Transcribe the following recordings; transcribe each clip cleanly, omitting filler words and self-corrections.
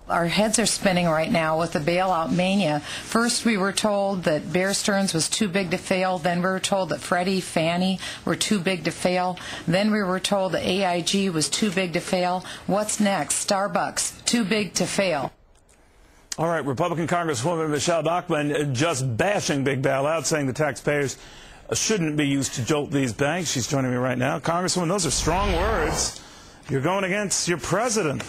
Our heads are spinning right now with the bailout mania. First, we were told that Bear Stearns was too big to fail. Then we were told that Freddie, Fannie were too big to fail. Then we were told that AIG was too big to fail. What's next? Starbucks, too big to fail. All right, Republican Congresswoman Michele Bachmann just bashing big bailout, saying the taxpayers shouldn't be used to jolt these banks. She's joining me right now. Congresswoman, those are strong words. You're going against your president.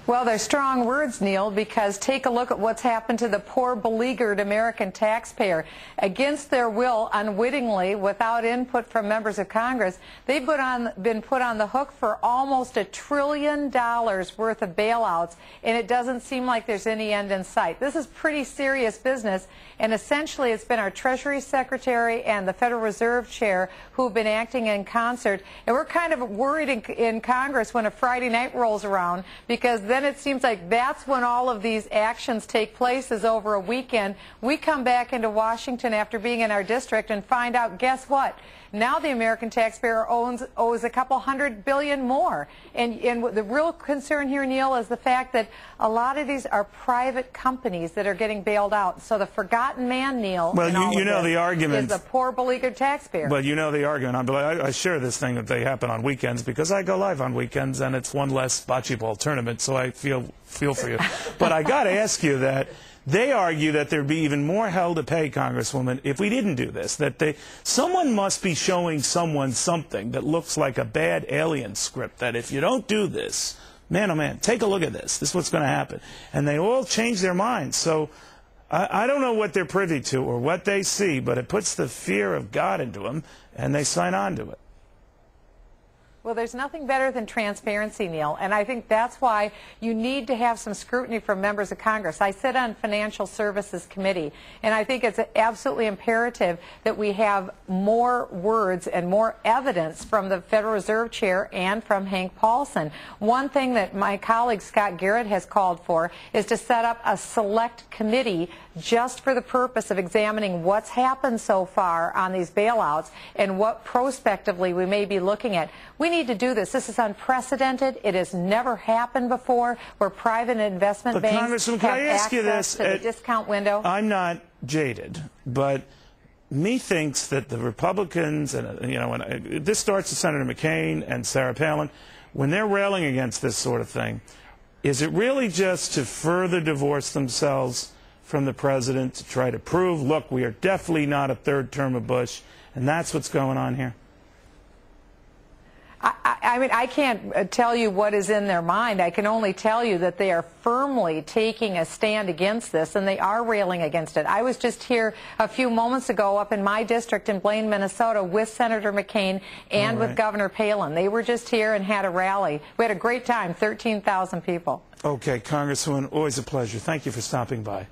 Well, they're strong words, Neil, because take a look at what's happened to the poor, beleaguered American taxpayer. Against their will, unwittingly, without input from members of Congress, they've been put on the hook for almost $1 trillion worth of bailouts, and it doesn't seem like there's any end in sight. This is pretty serious business, and essentially it's been our Treasury Secretary and the Federal Reserve Chair who've been acting in concert, and we're kind of worried in Congress when a Friday night rolls around, because then it seems like that's when all of these actions take place, is over a weekend. We come back into Washington after being in our district and find out, guess what? Now the American taxpayer owes a couple $100 billion more. And the real concern here, Neil, is the fact that a lot of these are private companies that are getting bailed out. So the forgotten man, Neil, well, you know the argument is the poor, beleaguered taxpayer. Well, you know the argument. I share this thing that they happen on weekends because I go live on weekends, and it's one less bocce ball tournament, so I feel for you. But I got to ask you that they argue that there'd be even more hell to pay, Congresswoman, if we didn't do this, that someone must be showing someone something that looks like a bad alien script, that if you don't do this, man, oh man, take a look at this. This is what's going to happen. And they all change their minds. So I don't know what they're privy to or what they see, but it puts the fear of God into them, and they sign on to it. Well, there's nothing better than transparency, Neil, and I think that's why you need to have some scrutiny from members of Congress. I sit on Financial Services Committee, and I think it's absolutely imperative that we have more words and more evidence from the Federal Reserve Chair and from Hank Paulson. One thing that my colleague Scott Garrett has called for is to set up a select committee just for the purpose of examining what's happened so far on these bailouts and what prospectively we may be looking at. We need to do this. This is unprecedented. It has never happened before, where private investment banks have access to the discount window. I'm not jaded, but me thinks that the Republicans, and when this starts with Senator McCain and Sarah Palin, when they're railing against this sort of thing, is it really just to further divorce themselves from the president, to try to prove, look, we are definitely not a third term of Bush, and that's what's going on here? I mean, I can't tell you what is in their mind. I can only tell you that they are firmly taking a stand against this, and they are railing against it. I was just here a few moments ago up in my district in Blaine, Minnesota, with Senator McCain and with Governor Palin. They were just here and had a rally. We had a great time, 13,000 people. Okay, Congresswoman, always a pleasure. Thank you for stopping by.